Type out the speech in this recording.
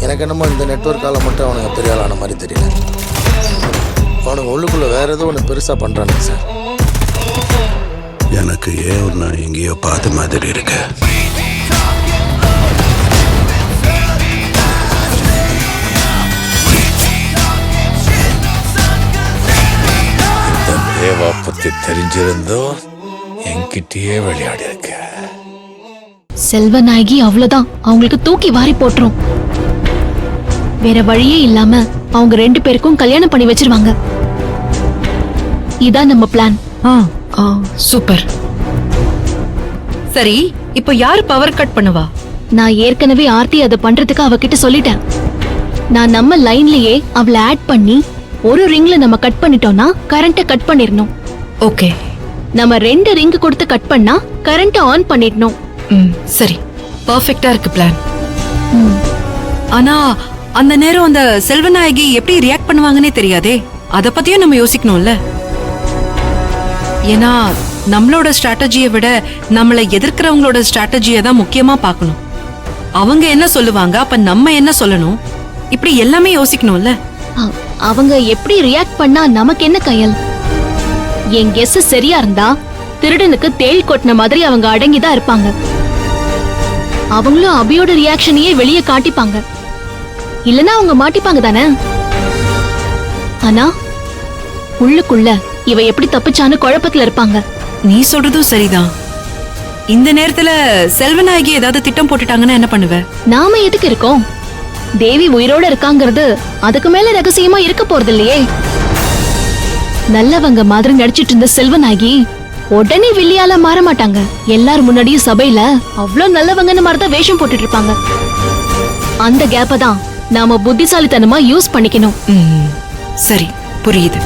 எனக்கு என்னமோ இந்த நெட்வொர்க்கால மட்டும் அவனுங்க பெரிய ஆளான மாதிரி தெரியல. அவனுங்க உள்ளுக்குள்ளே வேறு ஏதோ ஒன்று பெருசாக பண்ணுறானுங்க சார். எனக்கு ஏன் நான் எங்கேயோ பார்த்த மாதிரி இருக்கு. தேவா பத்தி தெரிஞ்சிருந்தோ என்கிட்டயே விளையாடி இருக்க. செல்வநாயகி அவ்வளவுதான், அவங்களுக்கு தூக்கி வாரி போட்டுரும். வேற வழியே இல்லாம அவங்க 2 பேருக்கும் கல்யாணம் பண்ணி வச்சிருவாங்க. இதான் நம்ம பிளான். சூப்பர். சரி, இப்போ யாரு பவர் கட் பண்ணுவா? நான் ஏற்கனவே ஆர்த்தி அதை பண்றதுக்கு அவகிட்ட சொல்லிட்டேன். நான் நம்ம லைன்லயே அவளை ஆட் பண்ணி ஒரு ரிங்ல நம்ம கட் பண்ணிட்டோம்னா கரண்ட கட் பண்ணிரணும். ஓகே. நம்ம 2 ரிங் கொடுத்து கட் பண்ணா கரண்ட ஆன் பண்ணிடணும். சரி, பெர்ஃபெக்ட்டா இருக்கு பிளான். ஆனா அந்த நேரம் அந்த செல்வநாயகி எப்படி ரியாக்ட் பண்ணுவாங்கன்னே தெரியாதே. அத பத்தியும் நம்ம யோசிக்கணும்ல. ஏன்னா நம்மளோட ஸ்ட்ராட்டஜியை விட நம்மளை எதிர்க்கிறவங்களோட ஸ்ட்ராட்டஜியை தான் முக்கியமா பார்க்கணும். அவங்க என்ன சொல்லுவாங்க, அப்ப நம்ம என்ன சொல்லணும், இப்படி எல்லாமே யோசிக்கணும்ல. அவங்க எப்படி ரியாக்ட் பண்ணா நமக்கு என்ன கையல்? என் கெஸ் சரியா இருந்தா திருடனுக்கு தேள் கொட்டின மாதிரி அவங்க அடங்கிதான் இருப்பாங்க. அவங்களும் அபியோட ரியாக்ஷனையே வெளியே காட்டிப்பாங்க. இல்லனா அவங்க மாட்டிப்பாங்க தானே. ஆனா உள்ளுக்குள்ள இவ எப்படி தப்பிச்சான்னு குழப்பத்துல இருப்பாங்க. நீ சொல்றதும் சரிதான். இந்த நேரத்துல செல்வநாயகி ஏதாவது திட்டம் போட்டுட்டாங்கன்னா என்ன பண்ணுவ? நாம எதுக்கு இருக்கோம்? தேவி உயிரோட இருக்காங்கிறது அதுக்கு மேல ரகசியமா இருக்க போறது இல்லையே. நல்லவங்க மாதிரி நடிச்சிட்டு இருந்த செல்வநாயகி உடனே வில்லியால மாற மாட்டாங்க. எல்லாரும் முன்னாடியும் சபையில அவ்வளவு நல்லவங்கன்னு மாதிரிதான் வேஷம் போட்டுட்டு இருப்பாங்க. அந்த கேப்ப தான் நாம புத்திசாலித்தனமா யூஸ் பண்ணிக்கணும். சரி, புரியுது.